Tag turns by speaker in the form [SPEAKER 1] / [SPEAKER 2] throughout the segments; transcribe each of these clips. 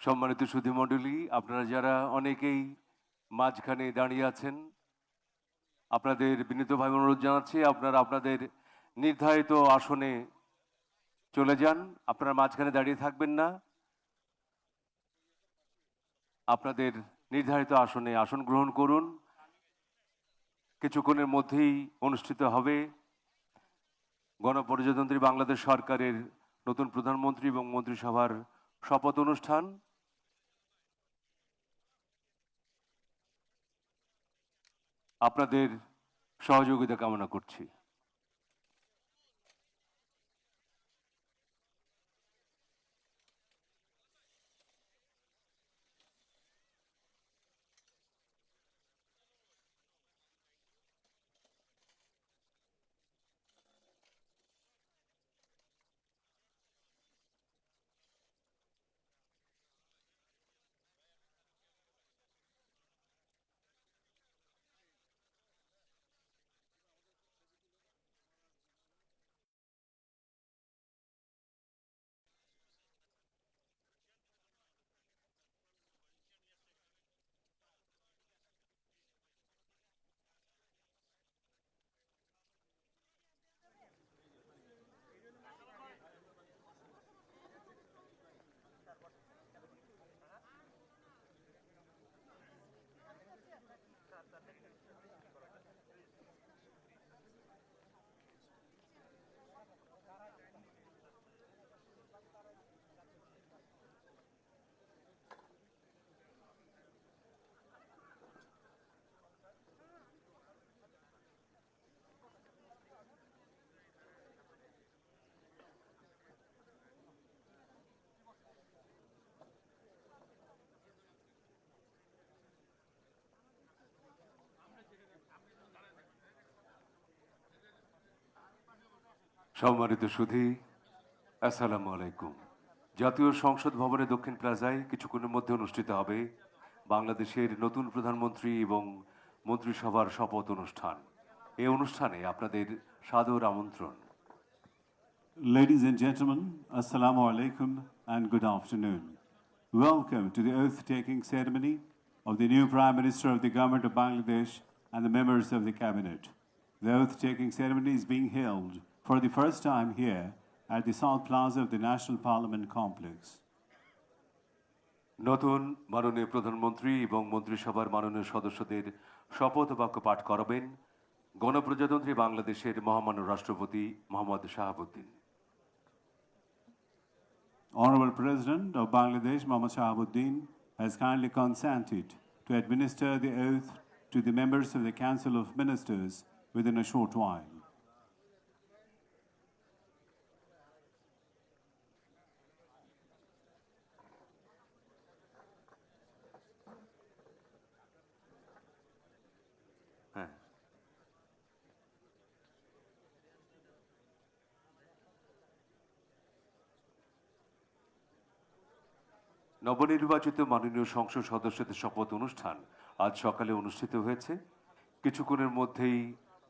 [SPEAKER 1] সম্মানিত সুধীমণ্ডলী, আপনারা যারা অনেকেই মাঝখানে দাঁড়িয়ে আছেন, আপনাদের বিনীতভাবে অনুরোধ জানাচ্ছি আপনারা আপনাদের নির্ধারিত আসনে চলে যান। আপনারা মাঝখানে দাঁড়িয়ে থাকবেন না, আপনাদের নির্ধারিত আসনে আসন গ্রহণ করুন। কিছুক্ষণের মধ্যেই অনুষ্ঠিত হবে গণপ্রজাতন্ত্রী বাংলাদেশ সরকারের নতুন প্রধানমন্ত্রী এবং মন্ত্রিসভার শপথ অনুষ্ঠান। আপনাদের সহযোগিতা কামনা করছি। সম্মানিত সুধী, আসসালামু আলাইকুম। জাতীয় সংসদ ভবনের দক্ষিণ প্লাজায় কিছুক্ষণের মধ্যে অনুষ্ঠিত হবে বাংলাদেশের নতুন প্রধানমন্ত্রী এবং মন্ত্রিসভার শপথ অনুষ্ঠান। এই অনুষ্ঠানে আপনাদের সাদর আমন্ত্রণ।
[SPEAKER 2] Ladies and gentlemen, Assalamu alaikum and good afternoon. Welcome to the oath-taking ceremony of the new Prime Minister of the Government of Bangladesh and the members of the Cabinet. The oath-taking ceremony is being held for the first time here at the South Plaza of the National Parliament Complex.
[SPEAKER 1] নতুন মাননীয় প্রধানমন্ত্রী এবং মন্ত্রিসভার মাননীয় সদস্যদের শপথ বাক্য পাঠ করাবেন গণপ্রজাতন্ত্রী বাংলাদেশের মহামান্য রাষ্ট্রপতি Mohammad Shahabuddin.
[SPEAKER 2] Honorable President of Bangladesh, Mohammad Shahabuddin, has kindly consented to administer the oath to the members of the Council of Ministers within a short while.
[SPEAKER 1] হ্যাঁ, নবনির্বাচিত মাননীয় সংসদ সদস্যদের শপথ অনুষ্ঠান আজ সকালে অনুষ্ঠিত হয়েছে। কিছুক্ষণের মধ্যেই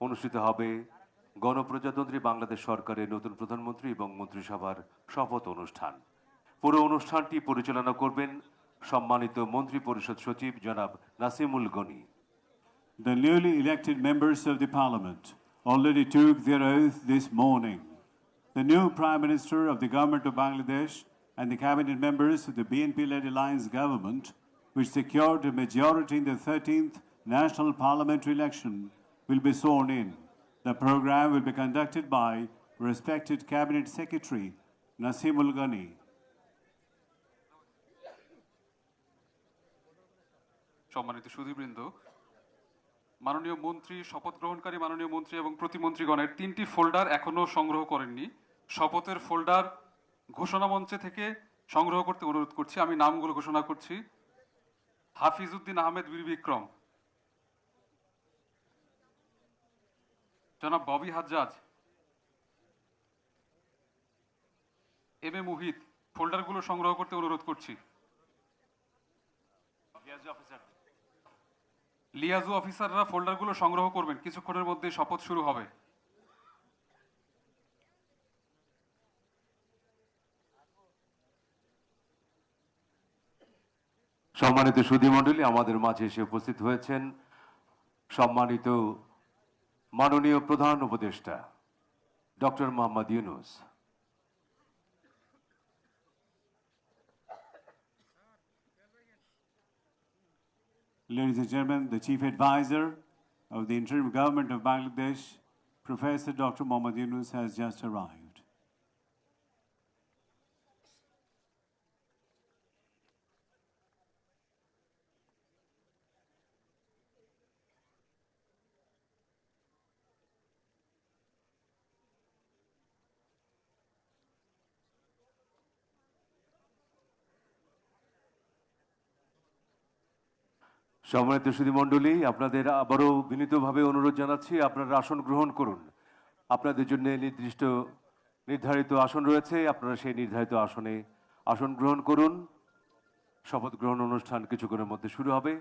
[SPEAKER 1] অনুষ্ঠিত হবে গণপ্রজাতন্ত্রী বাংলাদেশ সরকারের নতুন প্রধানমন্ত্রী এবং মন্ত্রিসভার শপথ অনুষ্ঠান। পুরো অনুষ্ঠানটি পরিচালনা করবেন সম্মানিত মন্ত্রী পরিষদ সচিব জনাব Nasimul Gani.
[SPEAKER 2] The newly elected members of the Parliament already took their oath this morning. The new Prime Minister of the Government of Bangladesh and the cabinet members of the BNP-led alliance government, which secured a majority in the 13th National Parliamentary election, will be sworn in. The program will be conducted by respected Cabinet Secretary Nasimul Ghani.
[SPEAKER 3] সম্মানিত সুধীবৃন্দ, মাননীয় মন্ত্রী, শপথ গ্রহণকারী মাননীয় মন্ত্রী এবং প্রতিমন্ত্রীগণের 3টি folder এখনও সংগ্রহ করেননি। শপথের ফোল্ডার ঘোষণা মঞ্চে থেকে সংগ্রহ করতে অনুরোধ করছি। আমি নামগুলো ঘোষণা করছি: হাফিজউদ্দিন আহমেদ বীর বিক্রম, জনাব ববি হাজ্জাজ, এম এ মুহিত। ফোল্ডারগুলো সংগ্রহ করতে অনুরোধ করছি। লিয়াজু অফিসাররা ফোল্ডারগুলো সংগ্রহ করবেন, কিছুক্ষণের মধ্যে শপথ শুরু হবে।
[SPEAKER 1] সম্মানিত সুধীমণ্ডলী, আমাদের মাঝে এসে উপস্থিত হয়েছেন সম্মানিত মাননীয় প্রধান উপদেষ্টা doctor Mohammad Yunus.
[SPEAKER 2] Ladies and gentlemen, the Chief Advisor of the Interim Government of Bangladesh, Professor Dr. Mohammad Yunus, has just arrived.
[SPEAKER 1] সম্মানিত সুধীমণ্ডলী, আপনাদের আবারও বিনীতভাবে অনুরোধ জানাচ্ছি, আপনারা আসন গ্রহণ করুন। আপনাদের জন্য নির্ধারিত আসন রয়েছে, আপনারা সেই নির্ধারিত আসনে আসন গ্রহণ করুন। শপথ গ্রহণ অনুষ্ঠান কিছুক্ষণের মধ্যে শুরু হবে,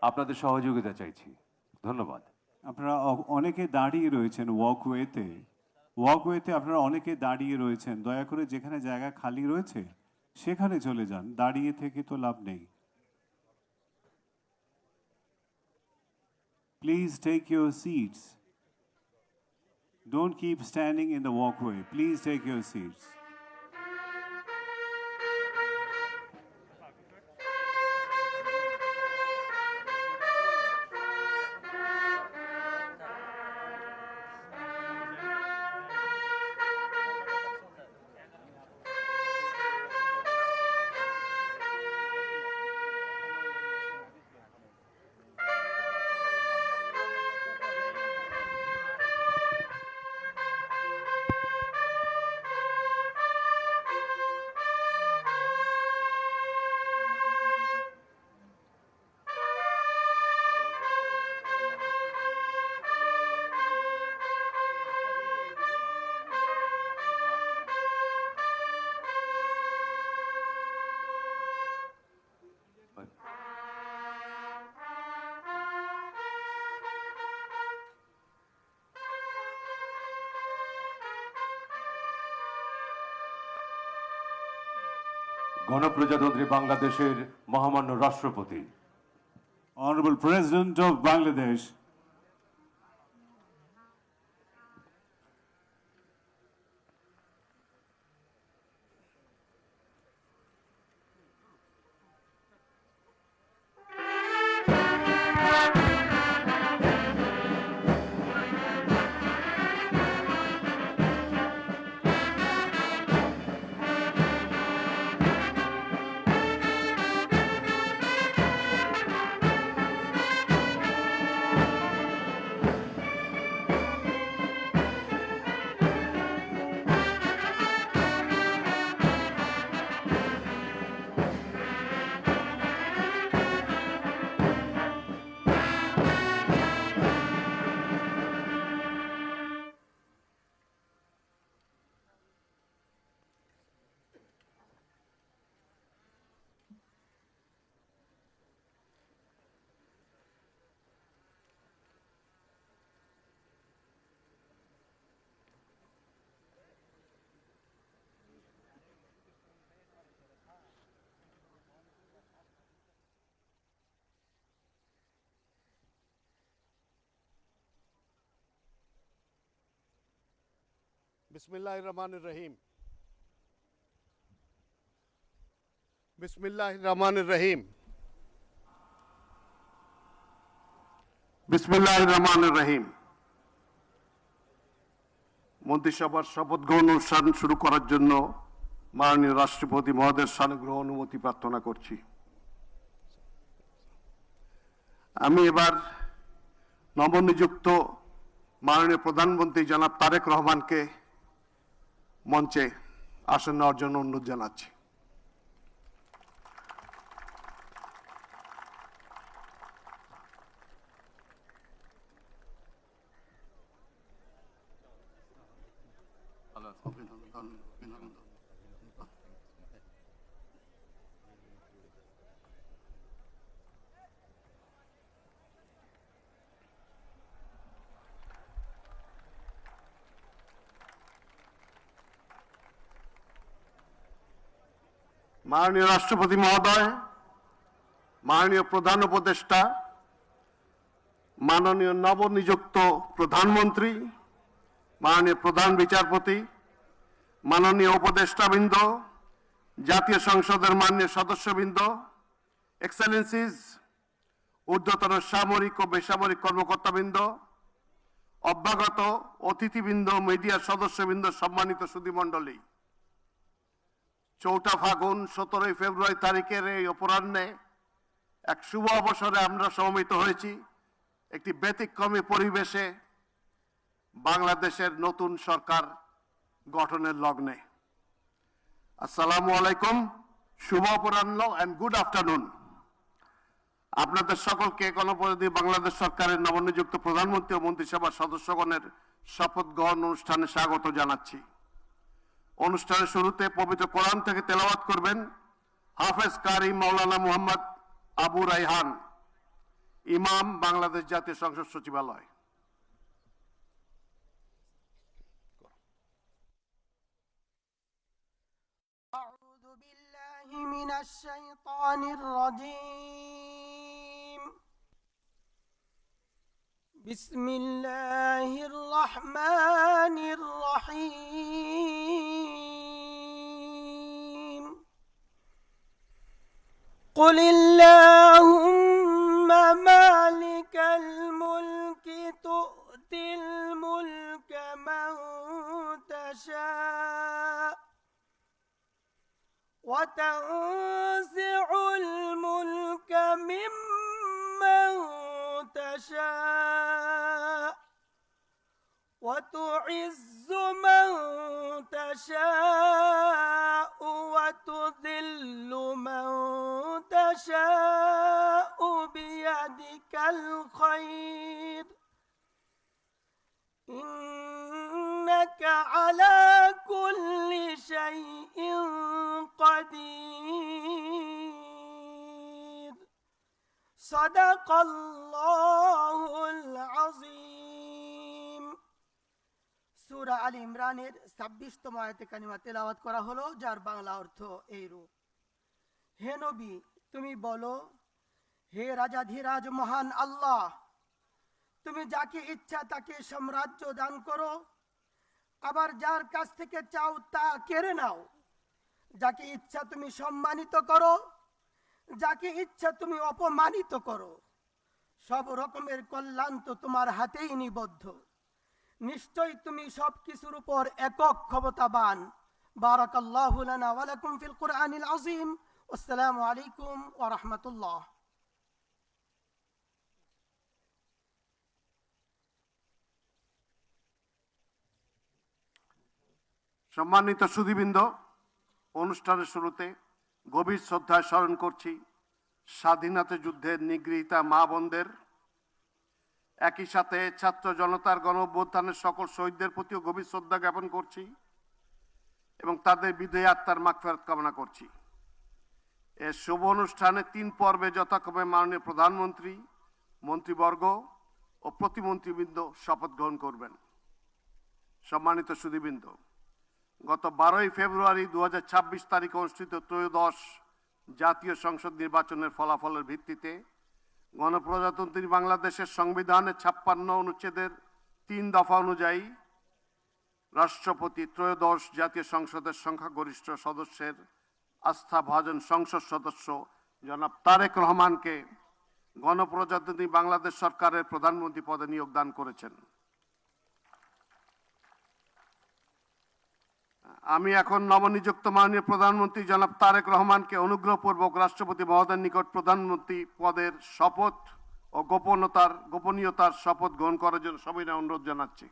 [SPEAKER 1] আপনাদের সহযোগিতা চাইছি। ধন্যবাদ।
[SPEAKER 2] আপনারা অনেকে দাঁড়িয়ে রয়েছেন ওয়াকওয়েতে আপনারা অনেকে দাঁড়িয়ে রয়েছেন। দয়া করে যেখানে জায়গা খালি রয়েছে সেখানে চলে যান, দাঁড়িয়ে থেকে তো লাভ নেই। Please take your seats. Don't keep standing in the walkway. Please take your seats.
[SPEAKER 1] গণপ্রজাতন্ত্রী বাংলাদেশের মহামান্য রাষ্ট্রপতি,
[SPEAKER 2] Honorable President of Bangladesh,
[SPEAKER 4] बिस्मिल्लाहिर्रहमानिर्रहीम। बिस्मिल्लाहिर्रहमानिर्रहीम। बिस्मिल्लाहिर्रहमानिर्रहीम। মন্ত্রিসভার শপথ গ্রহণ অনুষ্ঠান শুরু করার জন্য মাননীয় রাষ্ট্রপতি মহোদয়ের সানুগ্রহ অনুমতি প্রার্থনা করছি। আমি এবার নবনিযুক্ত মাননীয় প্রধানমন্ত্রী জনাব তারেক রহমানকে মঞ্চে আসন নেওয়ার জন্য অনুরোধ জানাচ্ছি। মাননীয় রাষ্ট্রপতি মহোদয়, মাননীয় প্রধান উপদেষ্টা, মাননীয় নবনিযুক্ত প্রধানমন্ত্রী, মাননীয় প্রধান বিচারপতি, মাননীয় উপদেষ্টাবৃন্দ, জাতীয় সংসদের মাননীয় সদস্যবৃন্দ, এক্সেলেন্সিজ, ঊর্ধ্বতন সামরিক ও বেসামরিক কর্মকর্তাবৃন্দ, অভ্যাগত অতিথিবৃন্দ, মিডিয়ার সদস্যবৃন্দ, সম্মানিত সুধীমণ্ডলী, 4 ফাগুন 17 ফেব্রুয়ারি তারিখের এই অপরাহ্নে এক শুভ অবসরে আমরা সমবেত হয়েছি একটি ব্যতিক্রমী পরিবেশে বাংলাদেশের নতুন সরকার গঠনের লগ্নে। আসসালামু আলাইকুম, শুভ অপরাহ্ন এন্ড গুড আফটারনুন। আপনাদের সকলকে গণপ্রজাতন্ত্রী বাংলাদেশ সরকারের নবনিযুক্ত প্রধানমন্ত্রী ও মন্ত্রিসভার সদস্যগণের শপথ গ্রহণ অনুষ্ঠানে স্বাগত জানাচ্ছি। অনুষ্ঠানের শুরুতে পবিত্র কোরআন থেকে তেলাওয়াত করবেন হাফেজ কারি মাওলানা মুহাম্মদ আবু রাইহান, ইমাম, বাংলাদেশ জাতীয় সংসদ সচিবালয়।
[SPEAKER 5] أعوذ بالله من الشيطان الرجيم. بسم الله الرحمن الرحيم. قل اللهم مالك الملك تؤتي الملك من تشاء وتنزع الملك ممن تشاء وتعز من تشاء وتذل من تشاء بيدك الخير إنك على كل شيء قدير. صدق الله العظيم. সূরা আল ইমরানের 26তম আয়াতে কারিমা তেলাওয়াত করা হলো, যার বাংলা অর্থ এইরূপ: হে নবী, তুমি বলো, হে রাজাধিরাজ মহান আল্লাহ, তুমি যাকে ইচ্ছা তাকে সাম্রাজ্য দান করো, আবার যার কাছ থেকে চাও তা কেড়ে নাও। যাকে ইচ্ছা তুমি সম্মানিত করো, যাকে ইচ্ছা তুমি অপমানিত করো। সব রকমের কল্যাণ তো তোমার হাতেই নিবদ্ধ। নিশ্চয়ই তুমি সব কিছুর উপর একক ক্ষমতাবান। বারাকাল্লাহু লানা ওয়া লাকুম ফিল কুরআনিল আযীম। আসসালামু আলাইকুম ওয়া রাহমাতুল্লাহ।
[SPEAKER 4] সম্মানিত সুধীবৃন্দ, অনুষ্ঠানের শুরুতে গভীর শ্রদ্ধায় স্মরণ করছি স্বাধীনতা যুদ্ধের নিগৃহীতা মা বোনদের। একই সাথে ছাত্র জনতার গণ অভ্যুত্থানের সকল শহীদদের প্রতিও গভীর শ্রদ্ধা জ্ঞাপন করছি এবং তাদের বিদেহী আত্মার মাগফিরাত কামনা করছি। এর শুভ অনুষ্ঠানে 3 পর্বে যথাক্রমে মাননীয় প্রধানমন্ত্রী, মন্ত্রীবর্গ ও প্রতিমন্ত্রীবৃন্দ শপথ গ্রহণ করবেন। সম্মানিত সুধীবৃন্দ, গত 12 ফেব্রুয়ারি 2026 তারিখে অনুষ্ঠিত ত্রয়োদশ জাতীয় সংসদ নির্বাচনের ফলাফলের ভিত্তিতে গণপ্রজাতন্ত্রী বাংলাদেশের সংবিধানের 56 অনুচ্ছেদের 3 দফা অনুযায়ী রাষ্ট্রপতি ত্রয়োদশ জাতীয় সংসদের সংখ্যাগরিষ্ঠ সদস্যের আস্থাভাজন সংসদ সদস্য জনাব তারেক রহমানকে গণপ্রজাতন্ত্রী বাংলাদেশ সরকারের প্রধানমন্ত্রী পদে নিয়োগ দান করেছেন। আমি এখন নবনিযুক্ত মাননীয় প্রধানমন্ত্রী জনাব তারেক রহমানকে অনুগ্রহপূর্বক রাষ্ট্রপতি মহোদয়ের নিকট প্রধানমন্ত্রী পদের শপথ ও গোপনীয়তার শপথ গ্রহণ করার জন্য সবিনয় অনুরোধ জানাচ্ছি।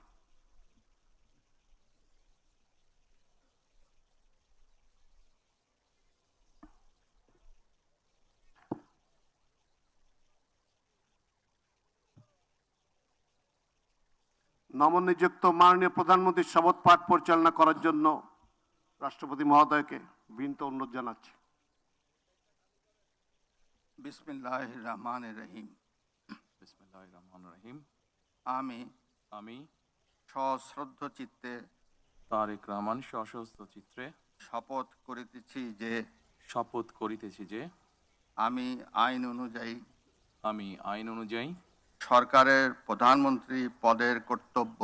[SPEAKER 4] নবনিযুক্ত মাননীয় প্রধানমন্ত্রীর শপথ পাঠ পরিচালনা করার জন্য রাষ্ট্রপতি মহোদয়কে বিনীত অনুরোধ জানাচ্ছি।
[SPEAKER 6] বিসমিল্লাহির রহমানির রহিম।
[SPEAKER 7] বিসমিল্লাহির রহমানির রহিম।
[SPEAKER 6] আমি সশ্রদ্ধ চিত্তে
[SPEAKER 7] তারেক রহমান সশস্ত্র চিত্রে
[SPEAKER 6] শপথ করিতেছি যে আমি আইন অনুযায়ী
[SPEAKER 7] আমি আইন অনুযায়ী
[SPEAKER 6] সরকারের প্রধানমন্ত্রী পদের কর্তব্য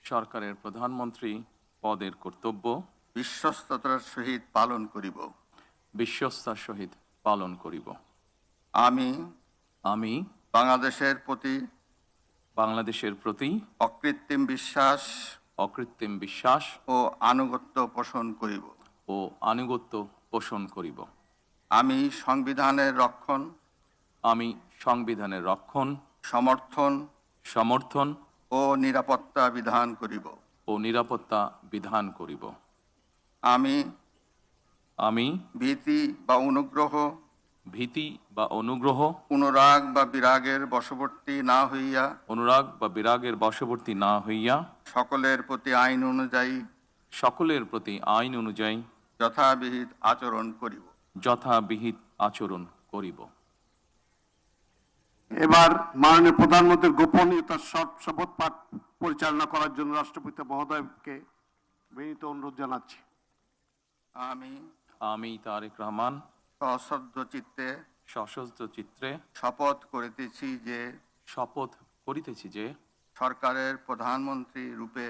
[SPEAKER 7] সরকারের প্রধানমন্ত্রী পদের কর্তব্য
[SPEAKER 6] বিশ্বস্ততার সহিত পালন করিব।
[SPEAKER 7] বিশ্বস্তার সহিত পালন করিব।
[SPEAKER 6] আমি
[SPEAKER 7] আমি
[SPEAKER 6] বাংলাদেশের প্রতি
[SPEAKER 7] বাংলাদেশের প্রতি
[SPEAKER 6] অকৃত্রিম বিশ্বাস
[SPEAKER 7] অকৃত্রিম বিশ্বাস
[SPEAKER 6] ও আনুগত্য পোষণ করিব।
[SPEAKER 7] ও আনুগত্য পোষণ করিব।
[SPEAKER 6] আমি সংবিধানের রক্ষণ,
[SPEAKER 7] আমি সংবিধানের রক্ষণ,
[SPEAKER 6] সমর্থন
[SPEAKER 7] সমর্থন
[SPEAKER 6] ও নিরাপত্তা বিধান করিব।
[SPEAKER 7] ও নিরাপত্তা বিধান করিব।
[SPEAKER 6] আমি
[SPEAKER 7] আমি
[SPEAKER 6] ভীতি বা অনুগ্রহ,
[SPEAKER 7] ভীতি বা অনুগ্রহ,
[SPEAKER 6] অনুরাগ বা বিরাগের বশবর্তী না হইয়া
[SPEAKER 7] অনুরাগ বা বিরাগের বশবর্তী না হইয়া
[SPEAKER 6] সকলের প্রতি আইন অনুযায়ী
[SPEAKER 7] সকলের প্রতি আইন অনুযায়ী
[SPEAKER 6] যথাবিহিত আচরণ করিব।
[SPEAKER 7] যথাবিহিত আচরণ করিব।
[SPEAKER 4] এবার মাননীয় প্রধানমন্ত্রীর গোপনীয়তার শপথ পাঠ পরিচালনা করার জন্য রাষ্ট্রপতি মহোদয়কে বিনীত অনুরোধ জানাচ্ছি।
[SPEAKER 6] আমি
[SPEAKER 7] আমি তারেক রহমান
[SPEAKER 6] সশ্রদ্ধ চিত্তে
[SPEAKER 7] সশস্ত্র চিত্রে
[SPEAKER 6] শপথ করিতেছি যে
[SPEAKER 7] শপথ করিতেছি যে
[SPEAKER 6] সরকারের প্রধানমন্ত্রী রূপে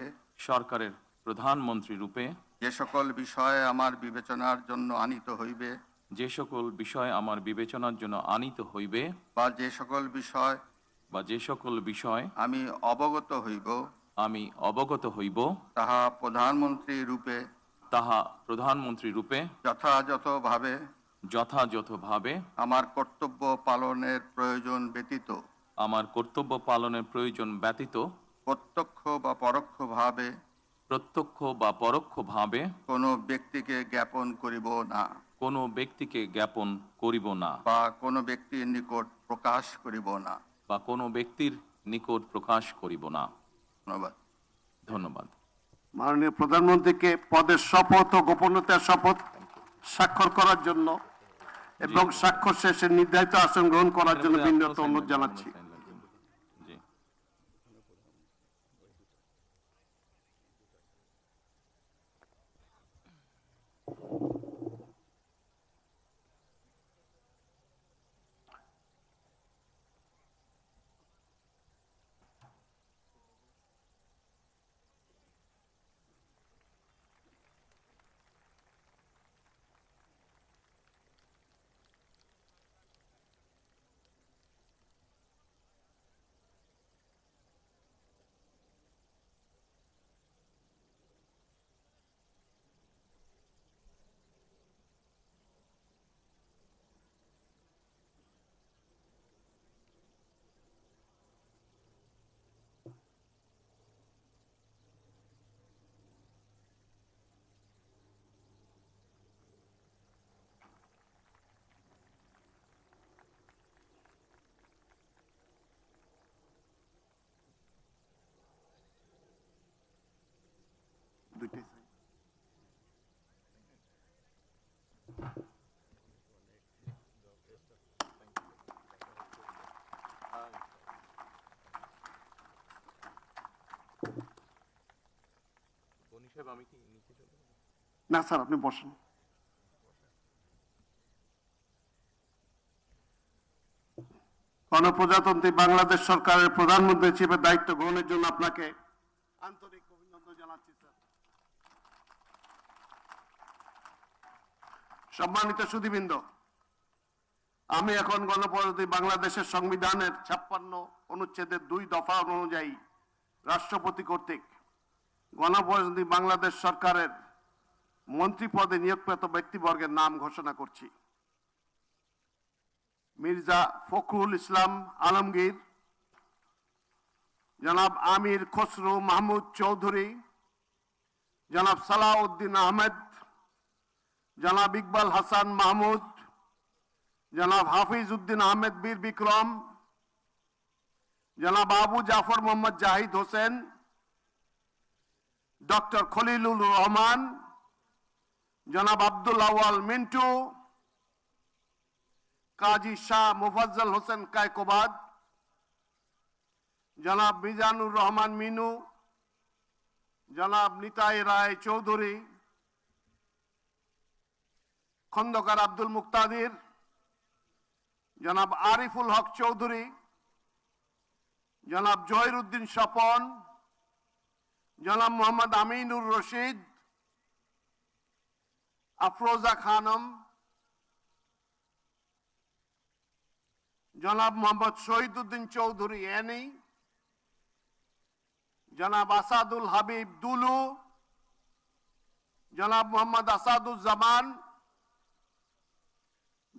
[SPEAKER 7] সরকারের প্রধানমন্ত্রী রূপে
[SPEAKER 6] যে সকল বিষয়ে আমার বিবেচনার জন্য আনিত হইবে
[SPEAKER 7] যে সকল বিষয় আমার বিবেচনার জন্য আনিত হইবে
[SPEAKER 6] বা যে সকল বিষয়
[SPEAKER 7] বা যে সকল বিষয়
[SPEAKER 6] আমি অবগত হইব
[SPEAKER 7] আমি অবগত হইব
[SPEAKER 6] তাহা প্রধানমন্ত্রী রূপে
[SPEAKER 7] তাহা প্রধানমন্ত্রী রূপে
[SPEAKER 6] যথাযথভাবে
[SPEAKER 7] যথাযথভাবে
[SPEAKER 6] আমার কর্তব্য পালনের প্রয়োজন ব্যতীত
[SPEAKER 7] আমার কর্তব্য পালনের প্রয়োজন ব্যতীত
[SPEAKER 6] প্রত্যক্ষ বা পরোক্ষভাবে
[SPEAKER 7] প্রত্যক্ষ বা পরোক্ষভাবে
[SPEAKER 6] কোনো ব্যক্তিকে জ্ঞাপন করিব না
[SPEAKER 7] কোনো ব্যক্তিকে জ্ঞাপন করিব না
[SPEAKER 6] বা কোনো ব্যক্তির নিকট প্রকাশ করিব না।
[SPEAKER 7] বা কোনো ব্যক্তির নিকট প্রকাশ করিব না।
[SPEAKER 6] ধন্যবাদ।
[SPEAKER 7] ধন্যবাদ।
[SPEAKER 4] মাননীয় প্রধানমন্ত্রীকে পদের শপথ ও গোপনীয়তার শপথ স্বাক্ষর করার জন্য এবং স্বাক্ষর শেষে নির্ধারিত আসন গ্রহণ করার জন্য বিনীত অনুরোধ জানাচ্ছি।
[SPEAKER 7] জি।
[SPEAKER 4] দুইটাই। না স্যার, আপনি বসেন। গণপ্রজাতন্ত্রী বাংলাদেশ সরকারের প্রধানমন্ত্রী হিসেবে দায়িত্ব গ্রহণের জন্য আপনাকে আন্তরিক অভিনন্দন জানাচ্ছি স্যার। সম্মানিত সুধীবৃন্দ, আমি এখন গণপ্রজাতন্ত্রী বাংলাদেশের সংবিধানের 56 অনুচ্ছেদের 2 দফা অনুযায়ী রাষ্ট্রপতি কর্তৃক গণপ্রজাতন্ত্রী বাংলাদেশ সরকারের মন্ত্রী পদে নিয়োগপ্রাপ্ত ব্যক্তিবর্গের নাম ঘোষণা করছি। মির্জা ফখরুল ইসলাম আলমগীর, জনাব আমির খসরু মাহমুদ চৌধুরী, জনাব সালাউদ্দিন আহমেদ, জনাব ইকবাল হাসান মাহমুদ, জনাব হাফিজ উদ্দিন আহমেদ বীর বিক্রম, জনাব আবু জাফর মোহাম্মদ জাহিদ হোসেন, ডক্টর খলিলুর রহমান, জনাব আব্দুল আওয়াল মিন্টু, কাজী শাহ মুফাজ্জল হোসেন কায়কোবাদ, জনাব মিজানুর রহমান মিনু, জনাব নিতাই রায় চৌধুরী, খন্দকার আব্দুল মুক্তাদির, জনাব আরিফুল হক চৌধুরী, জনাব জহিরুদ্দিন স্বপন, জনাব মোহাম্মদ আমিনুর রশিদ, আফরোজা খানম, জনাব মোহাম্মদ শহীদুদ্দিন চৌধুরী এনি, জনাব আসাদুল হাবিব দুলু, জনাব মোহাম্মদ আসাদুজ্জামান,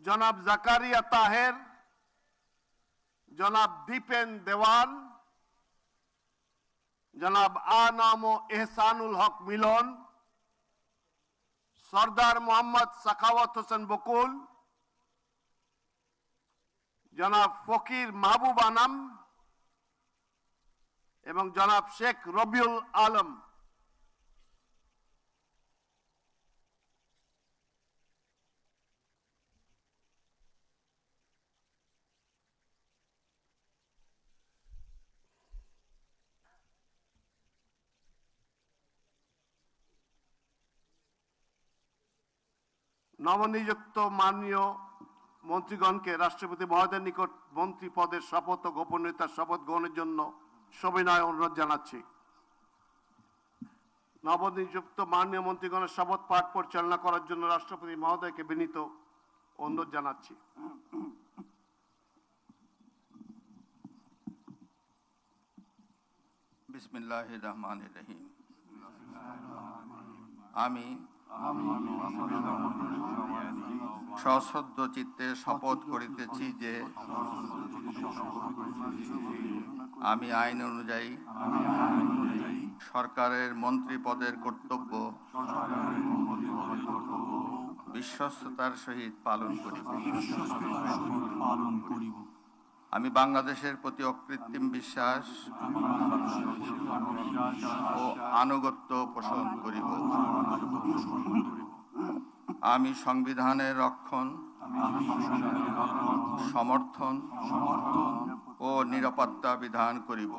[SPEAKER 4] জনাব জাকারিয়া তাহের, জনাব দীপেন দেওয়ান, জনাব আনাম ও এহসানুল হক মিলন, সর্দার মোহাম্মদ সাখাওয়াত হোসেন বকুল, জনাব ফকির মাহবুব আনাম এবং জনাব শেখ রবিউল আলম। নবনিযুক্ত মাননীয় মন্ত্রীগণকে রাষ্ট্রপতি মহোদয়ের নিকট মন্ত্রী পদের শপথ ও গোপনীয়তার শপথ গ্রহণের জন্য সবিনয় অনুরোধ জানাচ্ছি। নবনিযুক্ত মাননীয় মন্ত্রীগণের শপথ পাঠ পরিচালনা করার জন্য রাষ্ট্রপতি মহোদয়কে বিনীত অনুরোধ জানাচ্ছি।
[SPEAKER 6] বিসমিল্লাহির রহমানির রহিম। আমি সশ্রদ্ধ চিত্তে শপথ করিতেছি যে আমি আইন অনুযায়ী সরকারের মন্ত্রী পদের কর্তব্য বিশ্বস্ততার সহিত পালন করিব। আমি বাংলাদেশের প্রতি অকৃত্রিম বিশ্বাস ও আনুগত্য পোষণ করিব। আমি সংবিধানের রক্ষণ, সমর্থন ও নিরাপত্তা বিধান করিব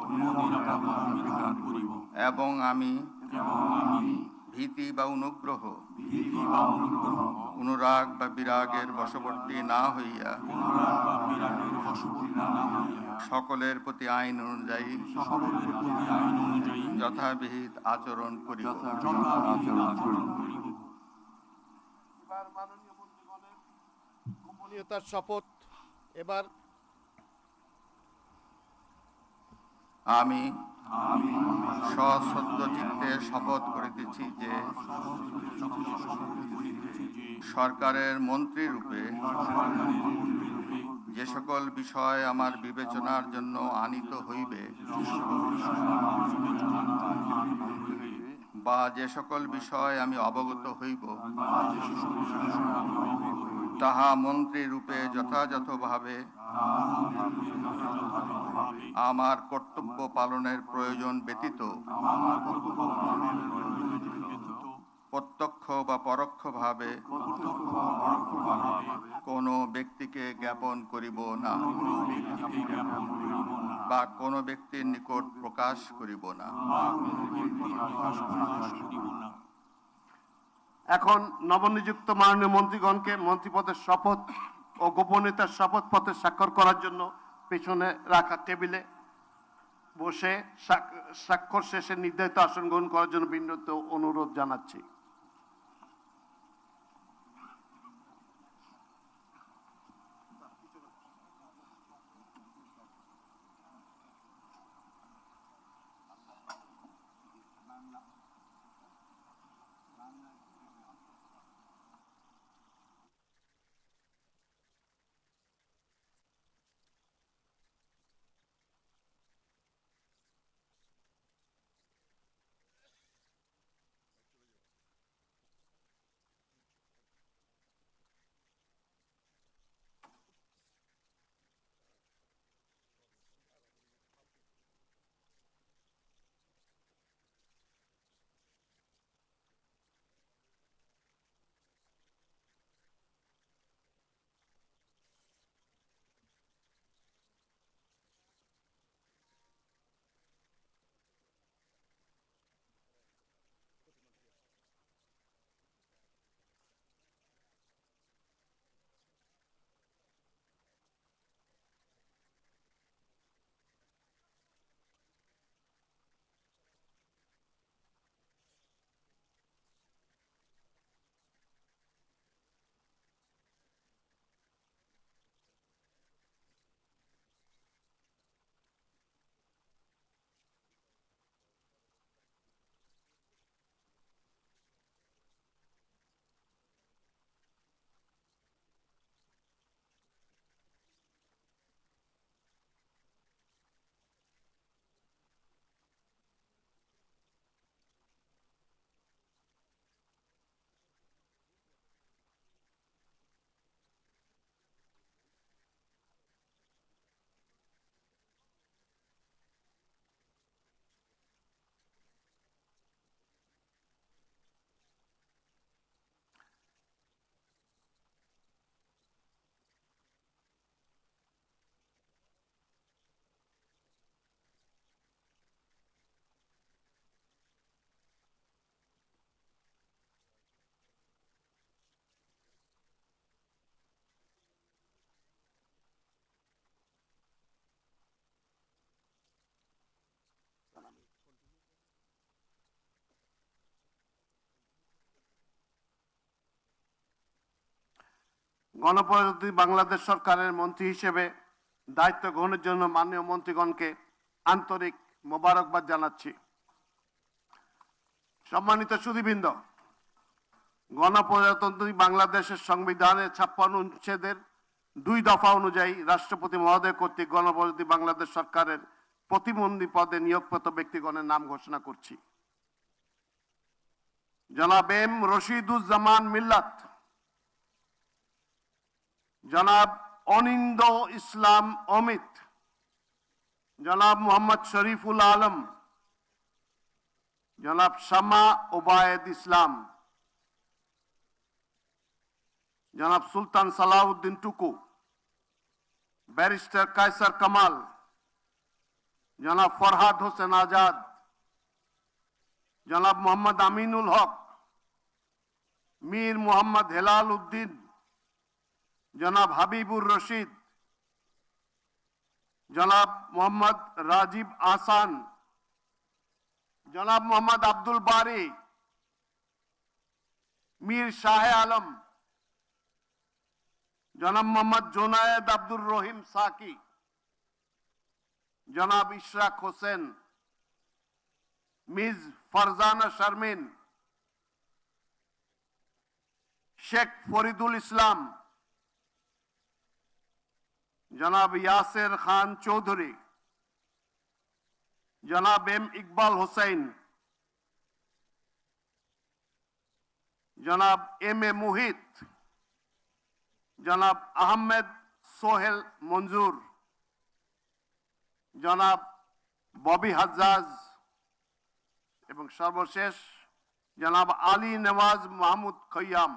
[SPEAKER 6] এবং আমি ভীতি বা অনুগ্রহ, অনুরাগ বা বিরাগের বশবর্তী না হইয়া সকলের প্রতি আইন অনুযায়ী যথাবিহিত আচরণ করিব।
[SPEAKER 4] এবার মাননীয় মন্ত্রীগণের গোপনীয়তার শপথ। এবার
[SPEAKER 6] আমি সশ্রদ্ধ চিত্তে শপথ করিতেছি যে সরকারের মন্ত্রী রূপে যে সকল বিষয় আমার বিবেচনার জন্য আনিত হইবে বা যে সকল বিষয় আমি অবগত হইব তাহা মন্ত্রী রূপে যথাযথভাবে আমার কর্তব্য পালনের প্রয়োজন ব্যতীত প্রত্যক্ষ বা পরোক্ষভাবে কোনো ব্যক্তিকে জ্ঞাপন করিব না বা কোনো ব্যক্তির নিকট প্রকাশ করিব না।
[SPEAKER 4] এখন নবনিযুক্ত মাননীয় মন্ত্রীগণকে মন্ত্রীপদের শপথ ও গোপনীয়তার শপথপত্রে স্বাক্ষর করার জন্য পেছনে রাখা টেবিলে বসে স্বাক্ষর শেষে নির্ধারিত আসন গ্রহণ করার জন্য বিনীত অনুরোধ জানাচ্ছি। গণপ্রজাতন্ত্রী বাংলাদেশ সরকারের মন্ত্রী হিসেবে দায়িত্ব গ্রহণের জন্য মাননীয় মন্ত্রীগণকে আন্তরিক মোবারকবাদ জানাচ্ছি। সম্মানিত সুধীবৃন্দ, গণপ্রজাতন্ত্রী বাংলাদেশের সংবিধানের 56 অনুচ্ছেদের 2 দফা অনুযায়ী রাষ্ট্রপতি মহোদয় কর্তৃক গণপ্রজাতন্ত্রী বাংলাদেশ সরকারের প্রতিমন্ত্রী পদে নিয়োগপ্রাপ্ত ব্যক্তিগণের নাম ঘোষণা করছি। জনাব এম রশিদুজ্জামান মিল্লাত, জনাব অনিন্দ ইসলাম অমিত, জনাব মোহাম্মদ শরীফুল আলম, জনাব শামা ওবায়েদ ইসলাম, জনাব সুলতান সালাউদ্দিন টুকু, ব্যারিস্টার কায়সার কামাল, জনাব ফরহাদ হোসেন আজাদ, জনাব মোহাম্মদ আমিনুল হক, মীর মোহাম্মদ হেলাল উদ্দিন, জনাব হাবিবুর রশিদ, জনাব মোহাম্মদ রাজীব আহসান, জনাব মোহাম্মদ আব্দুল বারি, মীর শাহে আলম, জনাব মোহাম্মদ জোনায়েদ আব্দুর রহিম সাকি, জনাব ইশরাক হোসেন, মিস ফারজানা শারমিন, শেখ ফরিদুল ইসলাম, জনাব ইয়াসের খান চৌধুরী, জনাব এম ইকবাল হোসেন, জনাব এম এ মুহিত, জনাব আহমেদ সোহেল মঞ্জুর, জনাব ববি হাজ্জাজ এবং সর্বশেষ জনাব আলী নওয়াজ মাহমুদ খৈয়াম।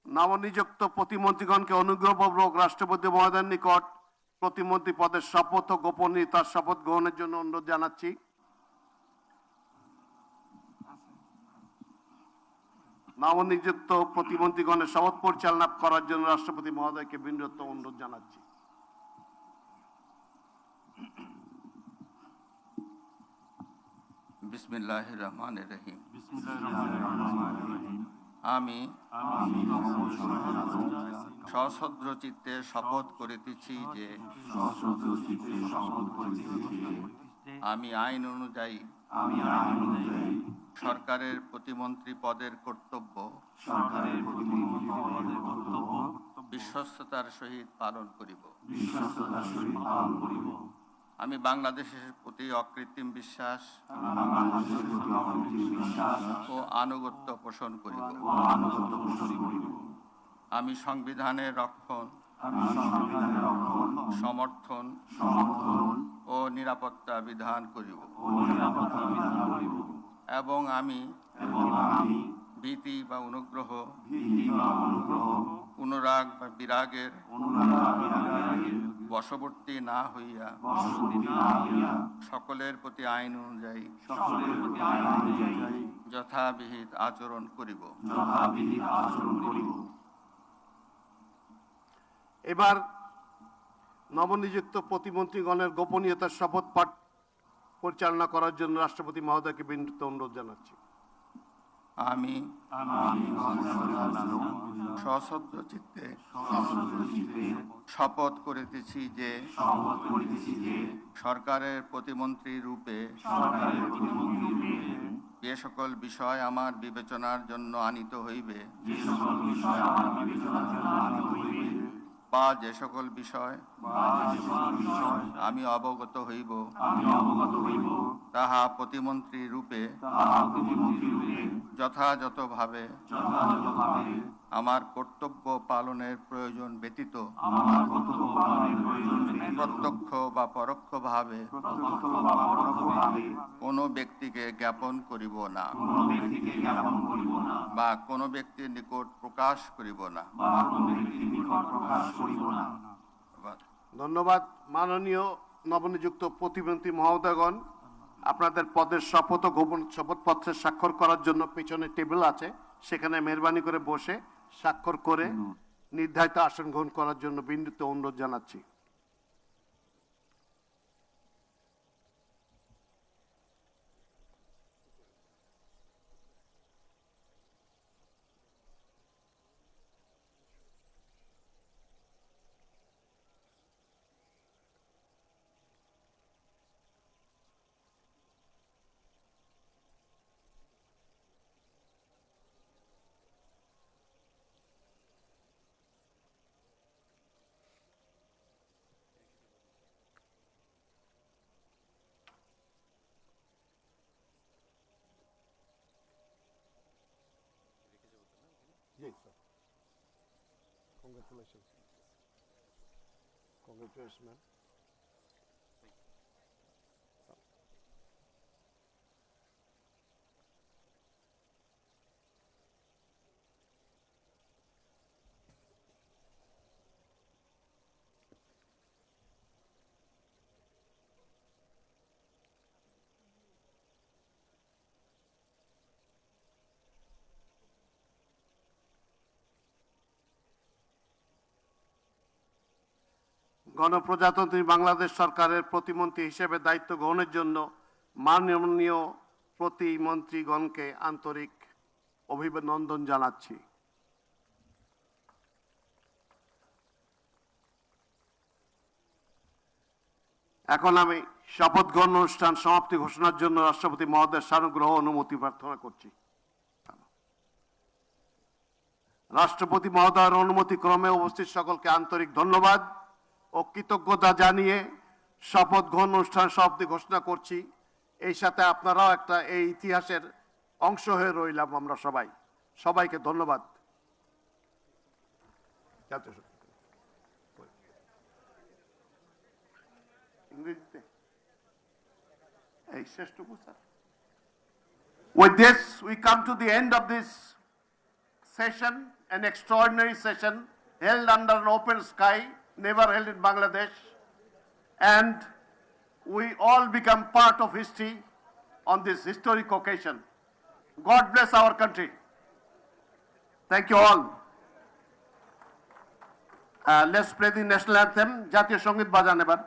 [SPEAKER 4] নবনিযুক্ত প্রতিমন্ত্রীগণকে অনুগ্রহপূর্বক রাষ্ট্রপতি মহোদয়ের নিকট প্রতিমন্ত্রী পদের শপথ ও গোপনীয়তার শপথ গ্রহণের জন্য অনুরোধ জানাচ্ছি। নবনিযুক্ত প্রতিমন্ত্রীগণের শপথ পরিচালনা করার জন্য রাষ্ট্রপতি মহোদয়কে বিনীত অনুরোধ জানাচ্ছি।
[SPEAKER 6] বিসমিল্লাহির রহমানির রহিম। আমি সশ্রদ্ধ চিত্তে শপথ করিতেছি যে আমি আইন অনুযায়ী সরকারের প্রতিমন্ত্রী পদের কর্তব্য বিশ্বস্ততার সহিত পালন করিব। আমি বাংলাদেশের প্রতি অকৃত্রিম বিশ্বাস ও আনুগত্য পোষণ করিব। আমি সংবিধানের রক্ষণ, সমর্থন ও নিরাপত্তা বিধান করিব এবং আমি ভীতি বা অনুগ্রহ, অনুরাগ বা বিরাগের বশবর্তী না হইয়া সকলের প্রতি আইন অনুযায়ী যথাবিহিত আচরণ করিব।
[SPEAKER 4] এবার নবনিযুক্ত প্রতিমন্ত্রীগণের গোপনীয়তার শপথ পাঠ পরিচালনা করার জন্য রাষ্ট্রপতি মহোদয়কে বিনীত অনুরোধ জানাচ্ছি।
[SPEAKER 6] আমি সশ্রদ্ধ চিত্তে শপথ করিতেছি যে সরকারের প্রতিমন্ত্রী রূপে যে সকল বিষয় আমার বিবেচনার জন্য আনিত হইবে বা যে সকল বিষয় আমি অবগত হইব তাহা প্রতিমন্ত্রী রূপে যথাযথভাবে আমার কর্তব্য পালনের প্রয়োজন ব্যতীত প্রত্যক্ষ বা পরোক্ষভাবে কোনো ব্যক্তিকে জ্ঞাপন করিব না বা কোনো ব্যক্তির নিকট প্রকাশ করিব না।
[SPEAKER 4] ধন্যবাদ। মাননীয় নবনিযুক্ত প্রতিমন্ত্রী মহোদয়গণ, আপনাদের পদের শপথ ও গোপন শপথপত্রে স্বাক্ষর করার জন্য পিছনে টেবিল আছে, সেখানে মেহরবানি করে বসে স্বাক্ষর করে নির্ধারিত আসন গ্রহণ করার জন্য বিনীত অনুরোধ জানাচ্ছি। Congratulations, man. গণপ্রজাতন্ত্রী বাংলাদেশ সরকারের প্রতিমন্ত্রী হিসেবে দায়িত্ব গ্রহণের জন্য মাননীয় প্রতিমন্ত্রীগণকে আন্তরিক অভিনন্দন জানাচ্ছি। এখন আমি শপথ গ্রহণ অনুষ্ঠান সমাপ্তি ঘোষণার জন্য রাষ্ট্রপতি মহোদয়ের সানুগ্রহ অনুমতি প্রার্থনা করছি। রাষ্ট্রপতি মহোদয়ের অনুমতি ক্রমে উপস্থিত সকলকে আন্তরিক ধন্যবাদ ও কৃতজ্ঞতা জানিয়ে শপথ গ্রহণ অনুষ্ঠান সমাপ্তি ঘোষণা করছি। এই সাথে আপনারাও একটা এই ইতিহাসের অংশ হয়ে রইলাম আমরা সবাই। সবাইকে ধন্যবাদ। ইংরেজিতে এই শেষটুকু sir. With this, we come to the end of this session, an extraordinary session held under an open sky, never held in Bangladesh, and we all become part of history on this historic occasion. God bless our country. Thank you all. Let's play the national anthem. জাতীয় সঙ্গীত বাজান এবার।